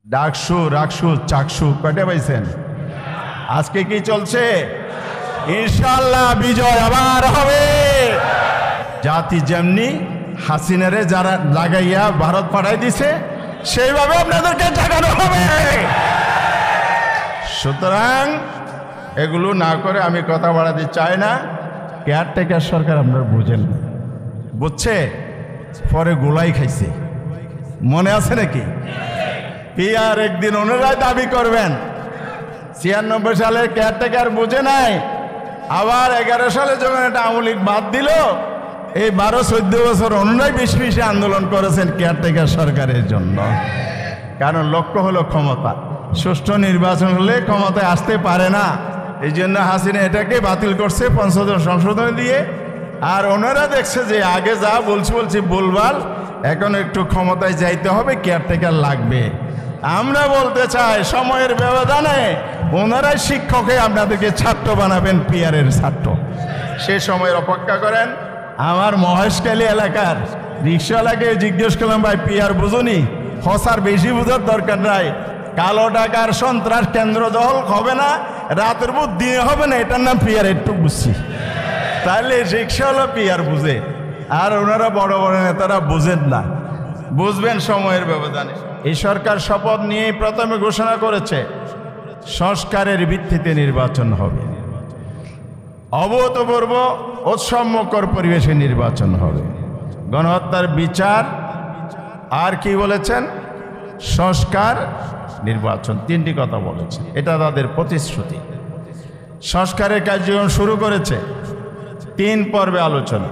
ডাকসু রাকসু চাকসু কয়টা পাইছেন? আজকে কি চলছে? ইনশাআল্লাহ বিজয় আবার হবে। জাতি যেমনি হাসিনারে যারা লাগাইয়া ভারত পাঠাই দিছে সেইভাবে আপনাদেরকে জাগানো হবে। সুতরাং এগুলো না করে আমি কথা বাড়াতে চাই না। কেয়ারটেকার সরকার আপনারা বুঝেন, বুঝছে পরে গোলাই খাইছে, মনে আছে নাকি? পিয়ার একদিন ওনারাই দাবি করবেন 96 সালে কেয়ারটেকার বুঝে নাই, আবার 11 সালে যখন এটা আওয়ামী লীগ বাদ দিল, এই 12-14 বছর ওনারাই বেশি আন্দোলন করেছেন কেয়ারটেকার সরকারের জন্য। কারণ লক্ষ্য হলো ক্ষমতা, সুষ্ঠু নির্বাচন হলে ক্ষমতায় আসতে পারে না। এই জন্য হাসিনা এটাকে বাতিল করছে ৫০ সংশোধন দিয়ে। আর ওনারা দেখছে যে আগে যা বলছি বলবার, এখন একটু ক্ষমতায় যাইতে হবে, কেয়ারটেকার লাগবে। আমরা বলতে চাই সময়ের ব্যবধানে ওনারাই শিক্ষকে আপনাদেরকে ছাত্র বানাবেন, পিয়ারের ছাত্র। সে সময়ের অপেক্ষা করেন। আমার মহেশখালী এলাকার রিক্সাওয়ালাকে জিজ্ঞেস করলাম, ভাই পিয়ার বুঝুনি? হসার বেশি বুঝার দরকার নাই, কালো টাকার সন্ত্রাস কেন্দ্র দখল হবে না, রাতের পর দিনে হবে না, এটার নাম পিয়ার। একটু বুঝছি, তাহলে রিক্সাওয়ালা পিয়ার বুঝে, আর ওনারা বড় বড় নেতারা বুঝেন না। বুঝবেন সময়ের ব্যবধানে। এই সরকার শপথ নিয়ে প্রথমে ঘোষণা করেছে সংস্কারের ভিত্তিতে নির্বাচন হবে, অভূতপূর্ব উৎসবমুখর পরিবেশে নির্বাচন হবে, গণহত্যার বিচার, আর কি বলেছেন? সংস্কার, নির্বাচন, তিনটি কথা বলেছে। এটা তাদের প্রতিশ্রুতি। সংস্কারের কার্যক্রম শুরু করেছে 3 পর্বে আলোচনা।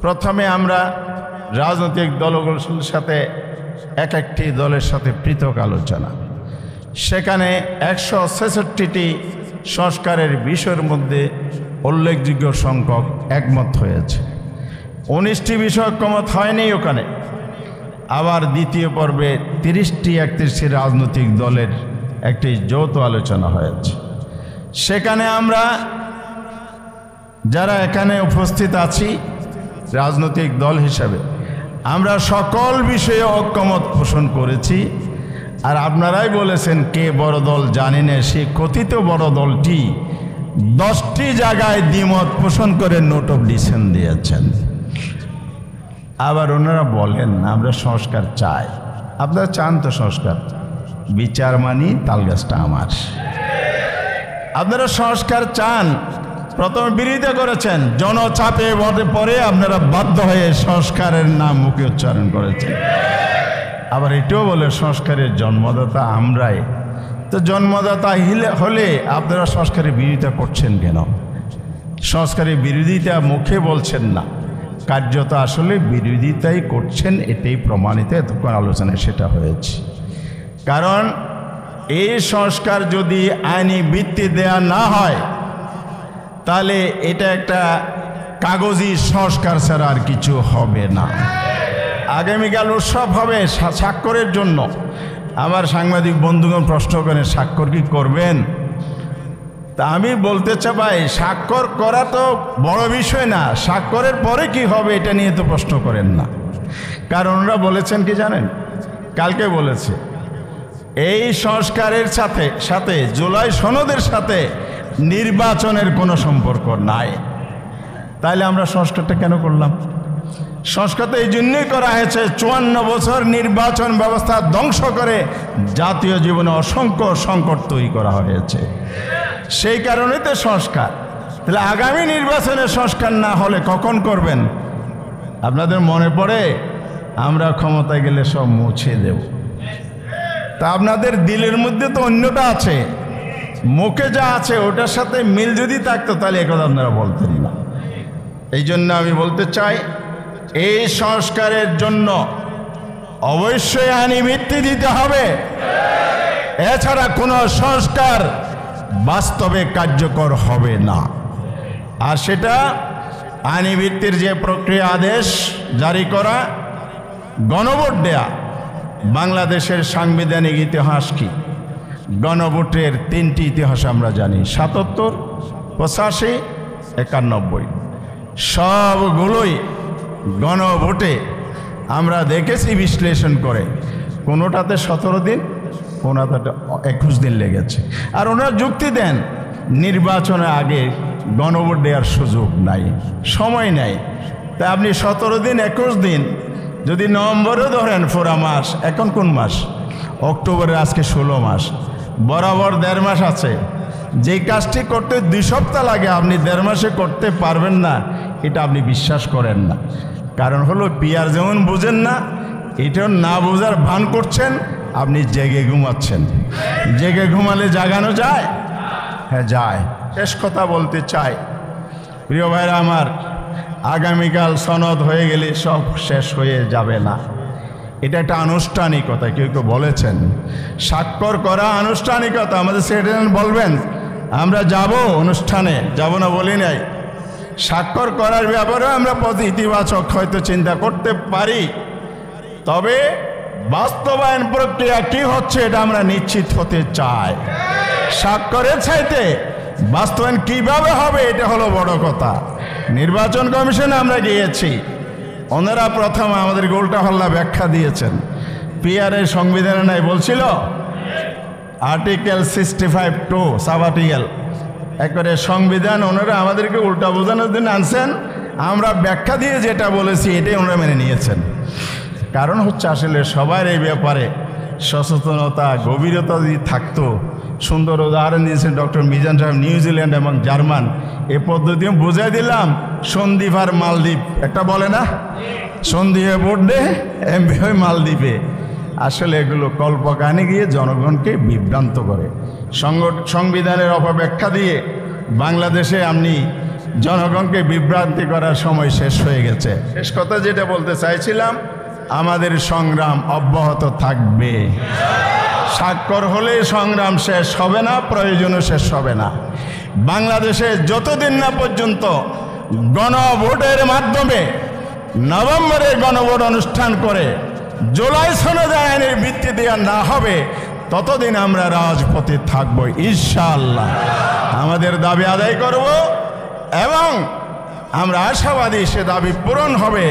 প্রথমে আমরা রাজনৈতিক দলগুলোর সাথে একটি দলের সাথে পৃথক আলোচনা। সেখানে 166টি সংস্কারের বিষয়ের মধ্যে উল্লেখযোগ্য সংখ্যক একমত হয়েছে। 19টি বিষয় ঐক্যমত হয়নি ওখানে। আবার দ্বিতীয় পর্বে 30-31টি রাজনৈতিক দলের একটি যৌথ আলোচনা হয়েছে। সেখানে আমরা যারা এখানে উপস্থিত আছি রাজনৈতিক দল হিসাবে, আমরা সকল বিষয়ে ঐক্যমত পোষণ করেছি। আর আপনারাই বলেছেন কে বড় দল জানি না, সেই কথিত বড় দলটি 10টি জায়গায় দ্বিমত পোষণ করে নোট অফ ডিসেন্ট দিয়েছেন। আবার ওনারা বলেন আমরা সংস্কার চাই। আপনারা চান তো সংস্কার? বিচার মানি, তালগাছটা আমার। আপনারা সংস্কার চান, প্রথমে বিরোধিতা করেছেন, জনচাপে পরে আপনারা বাধ্য হয়ে সংস্কারের নাম মুখে উচ্চারণ করেছেন। আবার এটাও বলে সংস্কারের জন্মদাতা আমরাই। তো জন্মদাতা হলে আপনারা সংস্কারের বিরোধিতা করছেন কেন? সংস্কারের বিরোধিতা মুখে বলছেন না, কার্যত আসলে বিরোধিতাই করছেন, এটাই প্রমাণিত। এতক্ষণ আলোচনায় সেটা হয়েছে। কারণ এই সংস্কার যদি আইনি ভিত্তি দেয়া না হয়, তাহলে এটা একটা কাগজি সংস্কার ছাড়া আর কিছু হবে না। আগামীকাল উৎসব হবে স্বাক্ষরের জন্য। আমার সাংবাদিক বন্ধুগণ প্রশ্ন করেন স্বাক্ষর কি করবেন? তা আমি বলতে চাই, স্বাক্ষর করা তো বড় বিষয় না, স্বাক্ষরের পরে কি হবে এটা নিয়ে তো প্রশ্ন করেন না। কারণ ওরা বলেছেন কি জানেন? কালকে বলেছে এই সংস্কারের সাথে জুলাই সনদের সাথে নির্বাচনের কোনো সম্পর্ক নাই। তাইলে আমরা সংস্কারটা কেন করলাম? সংস্কারটা এই জন্যই করা হয়েছে 54 বছর নির্বাচন ব্যবস্থা ধ্বংস করে জাতীয় জীবনে অসংখ্য সংকট তৈরি করা হয়েছে। সেই কারণে তো সংস্কার। তাহলে আগামী নির্বাচনে সংস্কার না হলে কখন করবেন? আপনাদের মনে পড়ে আমরা ক্ষমতায় গেলে সব মুছে দেব। তা আপনাদের দিলের মধ্যে তো অন্যটা আছে, মুখে যা আছে ওটার সাথে মিল যদি থাকতো তাহলে একথা আপনারা বলতেন না। এই জন্য আমি বলতে চাই, এই সংস্কারের জন্য অবশ্যই আইনি ভিত্তি দিতে হবে। এছাড়া কোনো সংস্কার বাস্তবে কার্যকর হবে না। আর সেটা আইনি ভিত্তির যে প্রক্রিয়া, আদেশ জারি করা, গণভোট দেয়া। বাংলাদেশের সাংবিধানিক ইতিহাস কি? গণভোটের 3টি ইতিহাস আমরা জানি, 77, 85, 91। সবগুলোই গণভোটে আমরা দেখেছি বিশ্লেষণ করে কোনোটাতে 17 দিন, কোনোটাতে 21 দিন লেগেছে। আর ওনারা যুক্তি দেন নির্বাচনের আগে গণভোট দেওয়ার সুযোগ নাই, সময় নাই। তা আপনি 17 দিন 21 দিন যদি নভেম্বরেও ধরেন পুরা মাস, এখন কোন মাস? অক্টোবরের আজকে 16 মাস, বরাবর 1.5 মাস আছে। যে কাজটি করতে 2 সপ্তাহ লাগে আপনি 1.5 মাসে করতে পারবেন না, এটা আপনি বিশ্বাস করেন না। কারণ হলো পিয়ার যেমন বুঝেন না, এটাও না বোঝার ভান করছেন, আপনি জেগে ঘুমাচ্ছেন। জেগে ঘুমালে জাগানো যায়? হ্যাঁ যায়। শেষ কথা বলতে চাই, প্রিয় ভাইরা আমার, আগামীকাল সনদ হয়ে গেলে সব শেষ হয়ে যাবে না। এটা একটা আনুষ্ঠানিকতা। কেউ কেউ বলেছেন স্বাক্ষর করা আনুষ্ঠানিকতা, আমাদের সেক্রেটারি বলবেন আমরা যাব অনুষ্ঠানে, যাব না বলি নাই। স্বাক্ষর করার ব্যাপারে আমরা ইতিবাচক হয়তো চিন্তা করতে পারি, তবে বাস্তবায়ন প্রক্রিয়া কি হচ্ছে এটা আমরা নিশ্চিত হতে চাই। স্বাক্ষরের চাইতে বাস্তবায়ন কিভাবে হবে এটা হলো বড় কথা। নির্বাচন কমিশনে আমরা গিয়েছি, ওনারা প্রথম আমাদের গোলটা হল্লা ব্যাখ্যা দিয়েছেন। পিআরের সংবিধানে নাই বলছিল আর্টিকেল 65(2) সাবার্টিকেল, একবারে সংবিধান ওনারা আমাদেরকে উল্টা বোঝানোর জন্য আনছেন। আমরা ব্যাখ্যা দিয়ে যেটা বলেছি এটাই ওনারা মেনে নিয়েছেন। কারণ হচ্ছে আসলে সবার এই ব্যাপারে সচেতনতা, গভীরতা যদি থাকতো। সুন্দর উদাহরণ দিয়েছেন ডক্টর মিজান সাহেব, নিউজিল্যান্ড এবং জার্মান। এ পদ্ধতি বুঝাই দিলাম, সন্দ্বীপ আর মালদ্বীপ একটা বলে না, সন্দ্বীপে ভোট দে, এমপি হয়ে মালদ্বীপে। আসলে এগুলো কল্পকাহিনী গিয়ে জনগণকে বিভ্রান্ত করে। সংবিধানের অপব্যাখ্যা দিয়ে বাংলাদেশে আপনি জনগণকে বিভ্রান্তি করার সময় শেষ হয়ে গেছে। শেষ কথা যেটা বলতে চাইছিলাম, আমাদের সংগ্রাম অব্যাহত থাকবে। স্বাক্ষর হলে সংগ্রাম শেষ হবে না, প্রয়োজনও শেষ হবে না। বাংলাদেশে যতদিন না পর্যন্ত গণভোটের মাধ্যমে নভেম্বরে গণভোট অনুষ্ঠান করে জুলাই সনদ আইনের ভিত্তি দেওয়া না হবে, ততদিন আমরা রাজপথে থাকব ইনশাআল্লাহ। আমাদের দাবি আদায় করব এবং আমরা আশাবাদী সে দাবি পূরণ হবে।